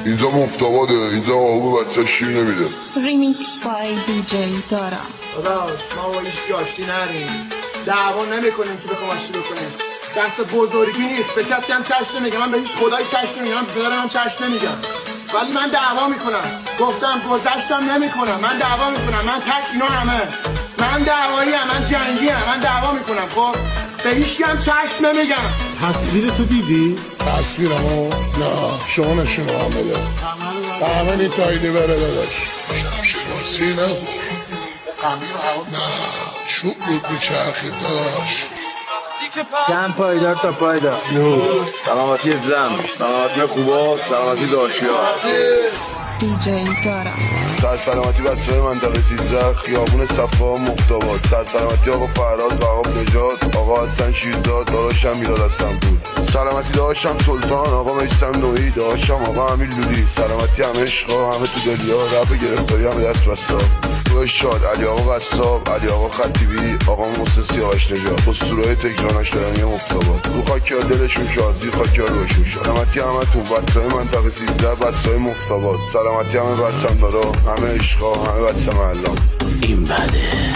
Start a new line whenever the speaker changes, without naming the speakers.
اینجا مفتاباده، اینجا آهو بچه شیر نمیده.
ریمیکس بای دیجی دارا.
داداش ما با هیچ آشتی نریم، دعوا نمیکنیم که بخوام آشتی بکنیم. دست بزرگی نیست، به کسی هم چشم نمیگم، من به هیچ خدایی چشم نمیگم، پدرم هم چشم نمیگم، ولی من دعوا میکنم. گفتم گذشتم نمیکنم، من دعوا میکنم. من تک اینا همه، من دعوایی هم، من جنگی هم، من دعوا میکنم. خب به هیچ هم چشم نمیگم.
تصویر تو دیدی؟
تصویرمو؟ نه شما نشون هم بده. همه تاییدی بره داداش. شناسی نبود. نه چوب بود میچرخید داداش.
کم پایدار تا پایدار.
سلامتی زن، سلامتی خوبا، سلامتی داشیا.
دیجی دارا.
سلامتی بچه های منطقه 13 خیابون صفا مختابات. سلامتی آقا فراد و آقا نجات، آقا حسن شیرزاد، داداشم میلاد هستم بود. سلامتی داداشم سلطان، آقا میستم نوعی، داداشم آقا امیر لولی. سلامتی همه عشقا، همه تو دلیا، رب گرفتاری همه دست بستا. تو شاد، علی آقا قصاب، علی آقا خطیبی، آقا محسن سیاوش نژاد، اسطوره‌های تکرارش دارنی مفتابات. رو خاکیا دلشون شاد، زیر خاکیا روشون شاد. سلامتی همتون بچه‌های منطقه 13، بچه‌های مفتابات. سلامتی همه بچه‌م دارا، همه عشقا، همه بچه محلام.
این بده